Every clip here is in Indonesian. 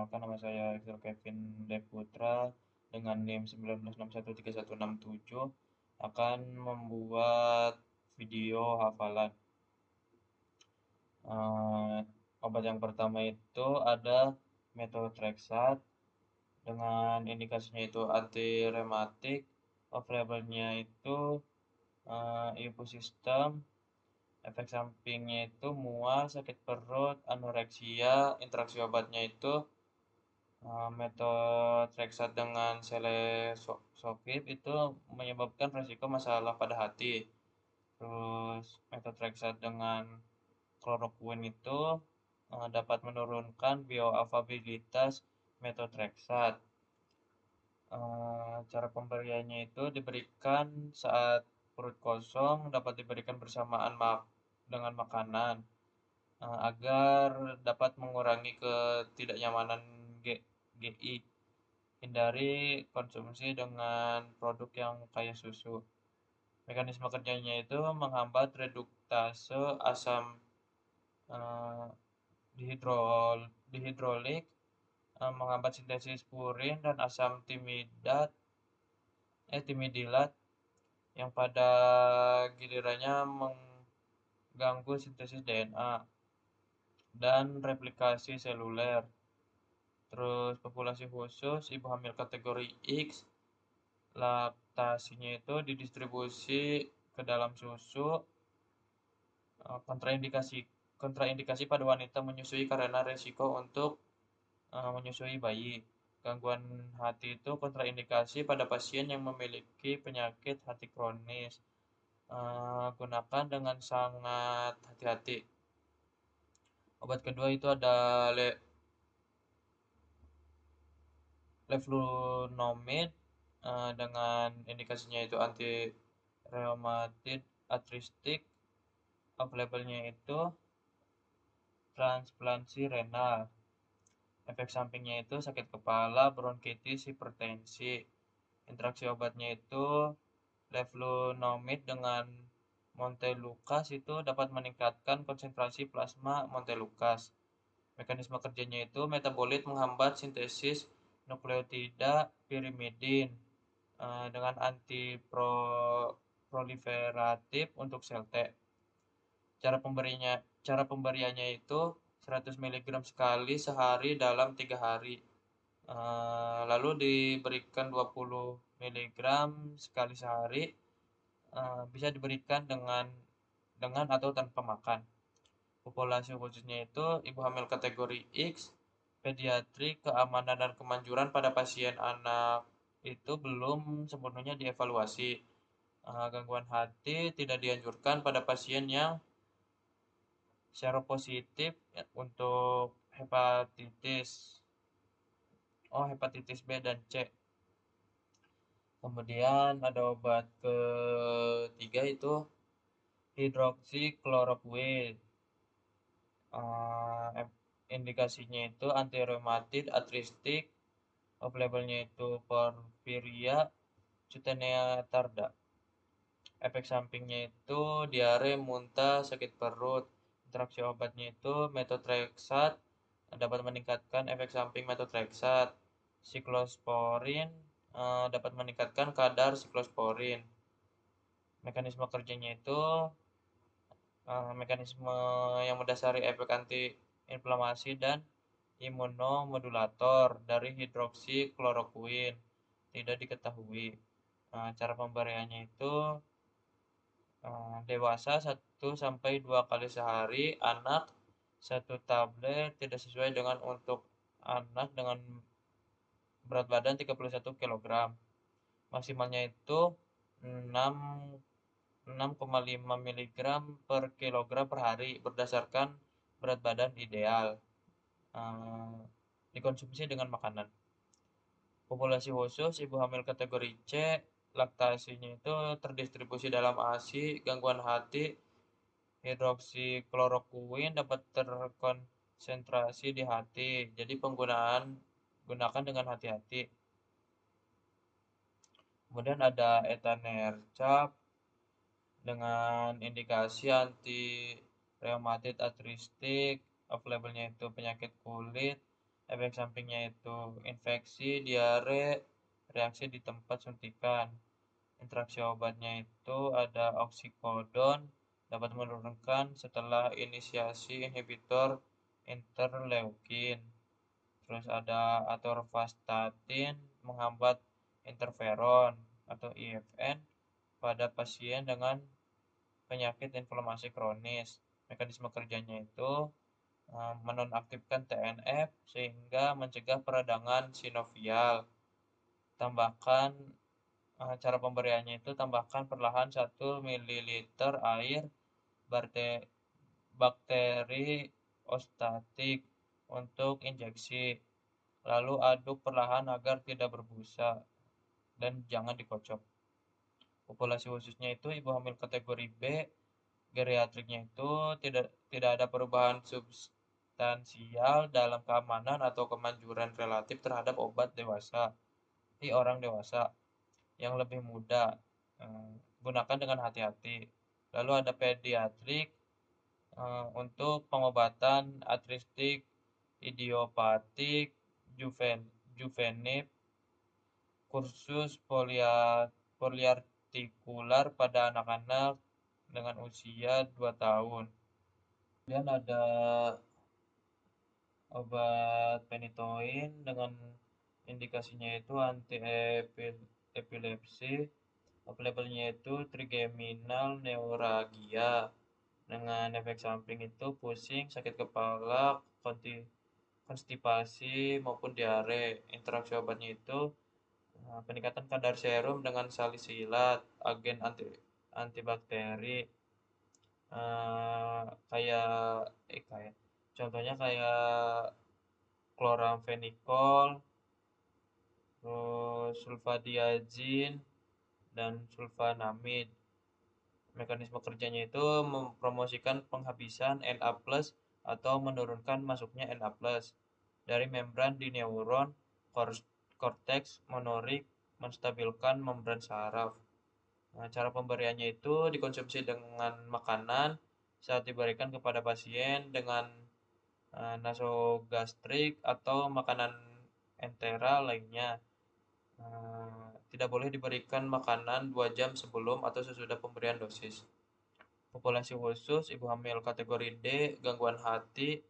Perkenalkan, nama saya Axel Kevin Deputra dengan NIM 19613167 akan membuat video hafalan. Obat yang pertama itu ada methotrexate dengan indikasinya itu anti rematik, off-labelnya itu ibu sistem, efek sampingnya itu mual, sakit perut, anoreksia. Interaksi obatnya itu methotrexate dengan selesokip itu menyebabkan resiko masalah pada hati. Terus methotrexate dengan chloroquine itu dapat menurunkan bioavailabilitas methotrexate. Cara pemberiannya itu diberikan saat perut kosong, dapat diberikan bersamaan dengan makanan agar dapat mengurangi ketidaknyamanan GI. Hindari konsumsi dengan produk yang kaya susu. Mekanisme kerjanya itu menghambat reduktase asam dihidrolik, menghambat sintesis purin dan asam timidilat yang pada gilirannya mengganggu sintesis DNA dan replikasi seluler. Terus populasi khusus ibu hamil kategori X, laktasinya itu didistribusi ke dalam susu. Kontraindikasi pada wanita menyusui karena risiko untuk menyusui bayi. Gangguan hati itu kontraindikasi pada pasien yang memiliki penyakit hati kronis. Gunakan dengan sangat hati-hati. Obat kedua itu ada leflunomid dengan indikasinya itu anti rheumatoid arthritis. Off-labelnya itu transplantasi renal. Efek sampingnya itu sakit kepala, bronkitis, hipertensi. Interaksi obatnya itu leflunomid dengan montelukast itu dapat meningkatkan konsentrasi plasma montelukast. Mekanisme kerjanya itu metabolit menghambat sintesis nukleotida pirimidin dengan antiproliferatif untuk sel T. Cara pemberiannya itu 100 mg sekali sehari dalam 3 hari. Lalu diberikan 20 mg sekali sehari. Bisa diberikan dengan atau tanpa makan. Populasi khususnya itu ibu hamil kategori X, pediatrik, keamanan dan kemanjuran pada pasien anak itu belum sepenuhnya dievaluasi. Gangguan hati tidak dianjurkan pada pasien yang seropositif untuk hepatitis B dan C. Kemudian ada obat ketiga itu hidroksikloroquine. Indikasinya itu anti rheumatoid arthritis, off-labelnya itu porfiria cutanea tarda. Efek sampingnya itu diare, muntah, sakit perut. Interaksi obatnya itu methotrexate dapat meningkatkan efek samping methotrexate. Siklosporin dapat meningkatkan kadar siklosporin. Mekanisme kerjanya itu mekanisme yang mendasari efek antiinflamasi dan imunomodulator dari hidroksikloroquine tidak diketahui. Cara pemberiannya itu dewasa 1-2 kali sehari, anak 1 tablet, tidak sesuai dengan untuk anak dengan berat badan 31 kg. Maksimalnya itu 6,5 mg per kilogram per hari berdasarkan berat badan ideal. Dikonsumsi dengan makanan. Populasi khusus ibu hamil kategori C, laktasinya itu terdistribusi dalam ASI, gangguan hati, hidroksikloroquine dapat terkonsentrasi di hati. Jadi gunakan dengan hati-hati. Kemudian ada etanercept dengan indikasi anti rheumatoid arthritis, off-labelnya itu penyakit kulit, Efek sampingnya itu infeksi, diare, reaksi di tempat suntikan. Interaksi obatnya itu ada oksikodon, dapat menurunkan setelah inisiasi inhibitor interleukin. Terus ada atorvastatin, menghambat interferon atau IFN pada pasien dengan penyakit inflamasi kronis. Mekanisme kerjanya itu menonaktifkan TNF sehingga mencegah peradangan sinovial. Tambahkan cara pemberiannya itu tambahkan perlahan 1 ml air bakteri ostatik untuk injeksi. Lalu aduk perlahan agar tidak berbusa dan jangan dikocok. Populasi khususnya itu ibu hamil kategori B, geriatriknya itu tidak ada perubahan substansial dalam keamanan atau kemanjuran relatif terhadap obat dewasa di orang dewasa yang lebih muda. Gunakan dengan hati-hati. Lalu ada pediatrik untuk pengobatan artristik, idiopatik, juvenil, kursus poliartikular pada anak-anak dengan usia 2 tahun. Kemudian ada obat penitoin dengan indikasinya itu anti epilepsi. Labelnya itu trigeminal neuralgia dengan efek samping itu pusing, sakit kepala, konstipasi maupun diare. Interaksi obatnya itu peningkatan kadar serum dengan salisilat, agen antibakteri, eh, kayak kayak contohnya kayak chloramphenicol, terus sulfadiazin dan sulfanamid. Mekanisme kerjanya itu mempromosikan penghabisan Na+ atau menurunkan masuknya Na+ dari membran di neuron korteks motorik, menstabilkan membran saraf. Nah, cara pemberiannya itu dikonsumsi dengan makanan saat diberikan kepada pasien dengan nasogastrik atau makanan entera lainnya. Tidak boleh diberikan makanan 2 jam sebelum atau sesudah pemberian dosis. Populasi khusus ibu hamil kategori D, gangguan hati.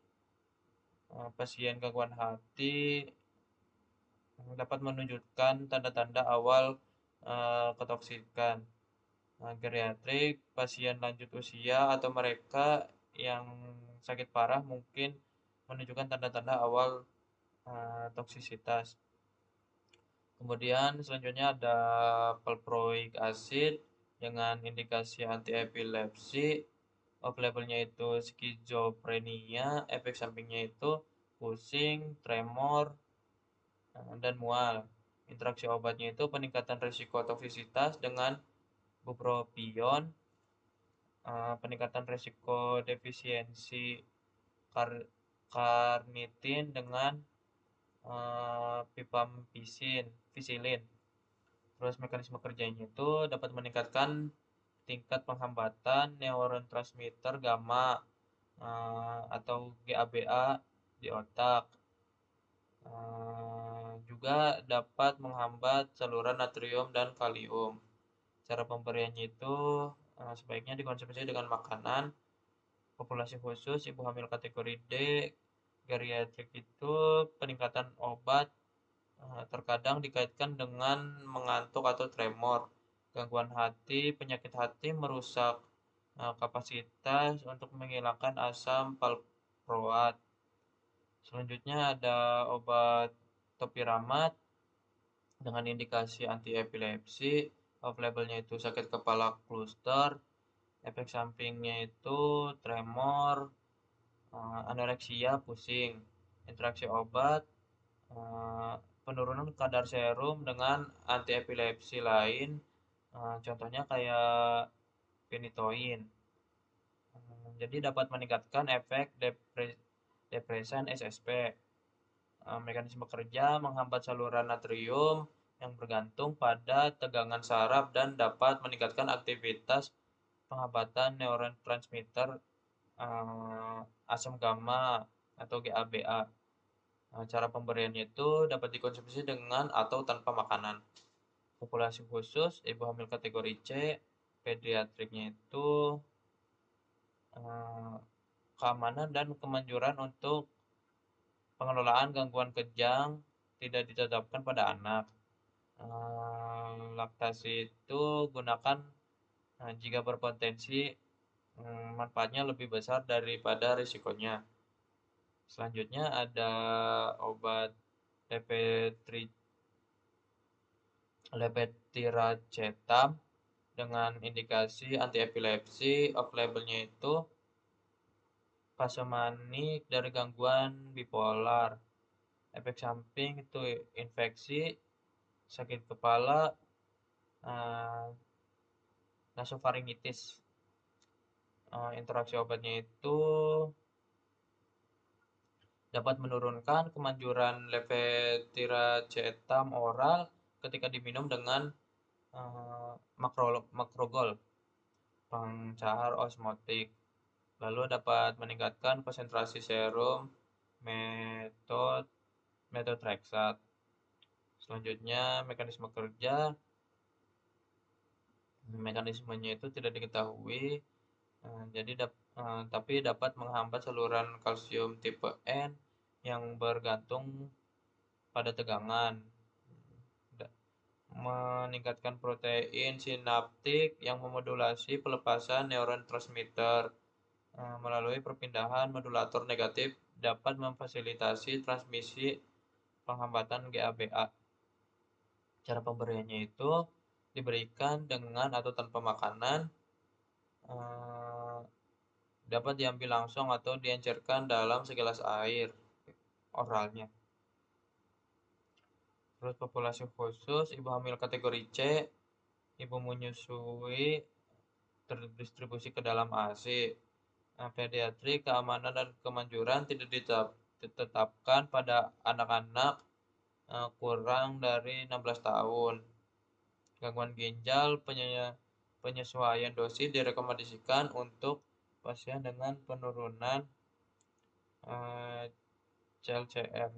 Pasien gangguan hati dapat menunjukkan tanda-tanda awal ketoksikan. Geriatrik, pasien lanjut usia atau mereka yang sakit parah mungkin menunjukkan tanda-tanda awal toksisitas. Kemudian selanjutnya ada valproic acid dengan indikasi antiepilepsi. Off-labelnya itu skizofrenia, efek sampingnya itu pusing, tremor, dan mual. Interaksi obatnya itu peningkatan risiko toksisitas dengan bupropion, peningkatan risiko defisiensi karnitin dengan pisilin. Terus mekanisme kerjanya itu dapat meningkatkan tingkat penghambatan neurotransmitter gamma atau GABA di otak. Juga dapat menghambat saluran natrium dan kalium. Cara pemberiannya itu sebaiknya dikonsumsi dengan makanan. Populasi khusus ibu hamil kategori D, geriatrik itu peningkatan obat terkadang dikaitkan dengan mengantuk atau tremor, gangguan hati, penyakit hati merusak kapasitas untuk menghilangkan asam valproat. Selanjutnya ada obat topiramat dengan indikasi antiepilepsi. Off-labelnya itu sakit kepala cluster, efek sampingnya itu tremor, anoreksia, pusing. Interaksi obat, penurunan kadar serum dengan antiepilepsi lain, contohnya kayak phenytoin. Jadi dapat meningkatkan efek depresan SSP. Mekanisme kerja menghambat saluran natrium yang bergantung pada tegangan saraf dan dapat meningkatkan aktivitas penghambatan neurotransmitter asam gamma atau GABA. Cara pemberiannya itu dapat dikonsumsi dengan atau tanpa makanan. Populasi khusus, ibu hamil kategori C, pediatriknya itu eh, keamanan dan kemanjuran untuk pengelolaan gangguan kejang tidak ditetapkan pada anak. Laktasi itu gunakan jika berpotensi manfaatnya lebih besar daripada risikonya. Selanjutnya ada obat levetiracetam dengan indikasi antiepilepsi. Off-labelnya itu fase manik dari gangguan bipolar. Efek samping itu infeksi, sakit kepala, eh, nasofaringitis. Interaksi obatnya itu dapat menurunkan kemanjuran levetiracetam oral ketika diminum dengan makrogol, pancar osmotik. Lalu dapat meningkatkan konsentrasi serum metode methotrexate. Selanjutnya mekanisme kerja, mekanismenya itu tidak diketahui, tapi dapat menghambat saluran kalsium tipe N yang bergantung pada tegangan, meningkatkan protein sinaptik yang memodulasi pelepasan neurotransmitter melalui perpindahan modulator negatif dapat memfasilitasi transmisi penghambatan GABA. Cara pemberiannya itu diberikan dengan atau tanpa makanan, dapat diambil langsung atau diencerkan dalam segelas air oralnya. Terus populasi khusus, ibu hamil kategori C, ibu menyusui terdistribusi ke dalam ASI. Pediatri, keamanan dan kemanjuran tidak ditetapkan pada anak-anak kurang dari 16 tahun. Gangguan ginjal, penyesuaian dosis direkomendasikan untuk pasien dengan penurunan CLCR.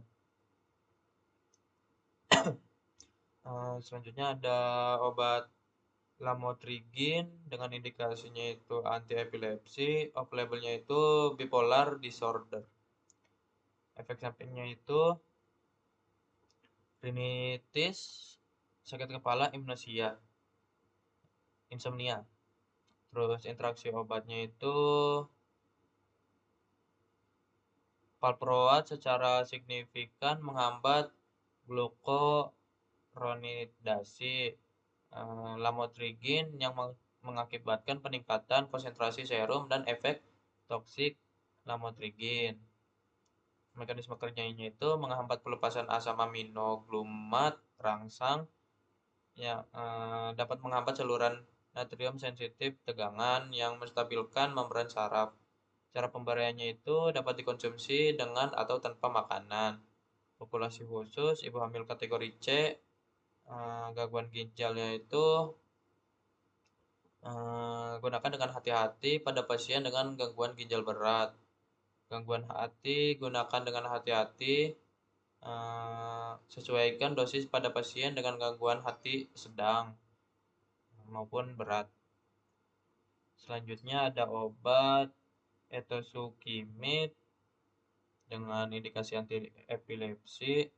Selanjutnya ada obat lamotrigin dengan indikasinya itu antiepilepsi, off-labelnya itu bipolar disorder. Efek sampingnya itu rinitis, sakit kepala, insomnia. Terus interaksi obatnya itu valproat secara signifikan menghambat glukoronidasi. Lamotrigin yang mengakibatkan peningkatan konsentrasi serum dan efek toksik lamotrigin. Mekanisme kerjanya itu menghambat pelepasan asam amino glumat rangsang yang dapat menghambat saluran natrium sensitif tegangan yang menstabilkan membran saraf. Cara pemberiannya itu dapat dikonsumsi dengan atau tanpa makanan. Populasi khusus, ibu hamil kategori C, gangguan ginjalnya itu gunakan dengan hati-hati pada pasien dengan gangguan ginjal berat. Gangguan hati gunakan dengan hati-hati. Sesuaikan dosis pada pasien dengan gangguan hati sedang maupun berat. Selanjutnya ada obat etosukimib dengan indikasi anti epilepsi.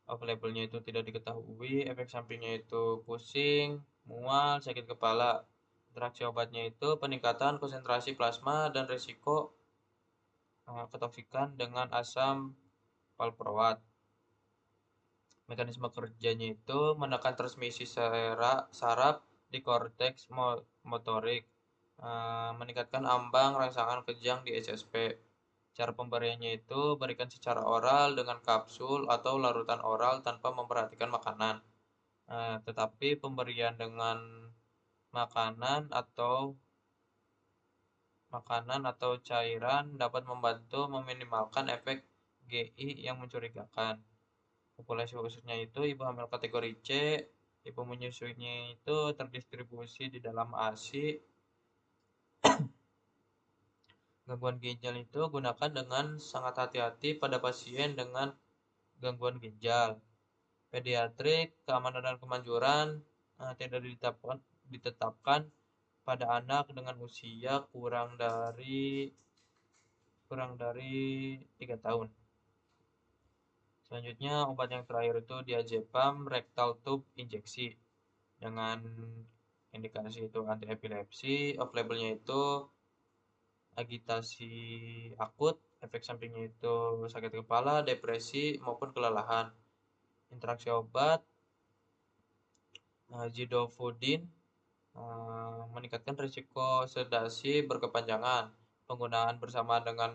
Off-labelnya itu tidak diketahui. Efek sampingnya itu pusing, mual, sakit kepala. Interaksi obatnya itu peningkatan konsentrasi plasma dan risiko ketoksikan dengan asam valproat. Mekanisme kerjanya itu menekan transmisi saraf di korteks motorik, meningkatkan ambang rangsangan kejang di SSP. Cara pemberiannya itu berikan secara oral dengan kapsul atau larutan oral tanpa memperhatikan makanan. Tetapi pemberian dengan makanan atau cairan dapat membantu meminimalkan efek GI yang mencurigakan. Populasi khususnya itu ibu hamil kategori C, ibu menyusuinya itu terdistribusi di dalam ASI. Gangguan ginjal itu gunakan dengan sangat hati-hati pada pasien dengan gangguan ginjal. Pediatrik, keamanan dan kemanjuran tidak ditetapkan pada anak dengan usia kurang dari 3 tahun. Selanjutnya obat yang terakhir itu diazepam rectal tube injeksi dengan indikasi itu anti epilepsi, off labelnya itu agitasi akut, efek sampingnya itu sakit kepala, depresi maupun kelelahan. Interaksi obat zidofudin meningkatkan risiko sedasi berkepanjangan. Penggunaan bersama dengan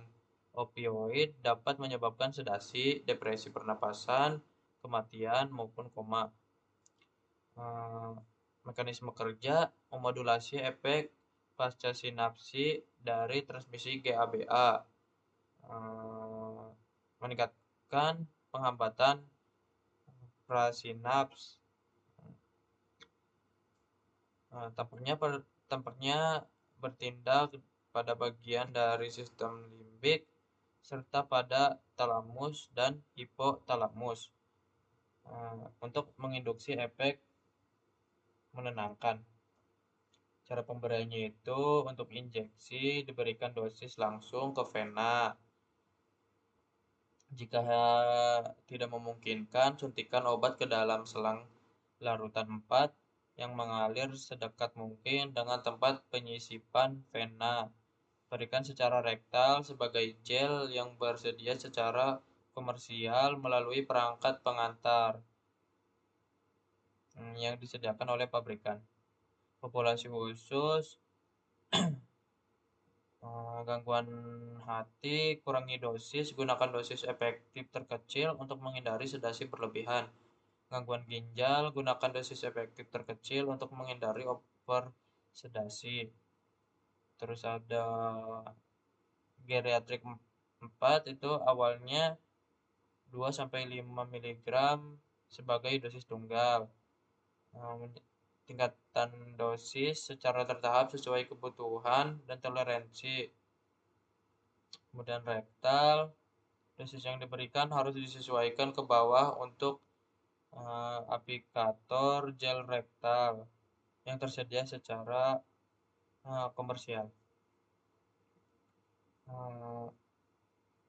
opioid dapat menyebabkan sedasi, depresi pernapasan, kematian maupun koma. Mekanisme kerja memodulasi efek pasca sinapsi dari transmisi GABA, meningkatkan penghambatan prasinaps. Tampaknya bertindak pada bagian dari sistem limbik serta pada talamus dan hipotalamus untuk menginduksi efek menenangkan. Cara pemberiannya itu untuk injeksi diberikan dosis langsung ke vena. Jika tidak memungkinkan, suntikan obat ke dalam selang larutan 4 yang mengalir sedekat mungkin dengan tempat penyisipan vena. Berikan secara rektal sebagai gel yang bersedia secara komersial melalui perangkat pengantar yang disediakan oleh pabrikan. Populasi khusus gangguan hati, kurangi dosis, gunakan dosis efektif terkecil untuk menghindari sedasi berlebihan. Gangguan ginjal, gunakan dosis efektif terkecil untuk menghindari over sedasi. Terus ada geriatrik 4 itu awalnya 2-5 mg sebagai dosis tunggal. Tingkatan dosis secara bertahap sesuai kebutuhan dan toleransi. Kemudian rektal, dosis yang diberikan harus disesuaikan ke bawah untuk aplikator gel rektal yang tersedia secara komersial.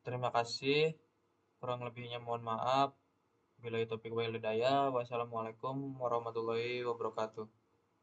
Terima kasih, kurang lebihnya mohon maaf. Billahi taufiq wal hidayah. Wassalamualaikum warahmatullahi wabarakatuh.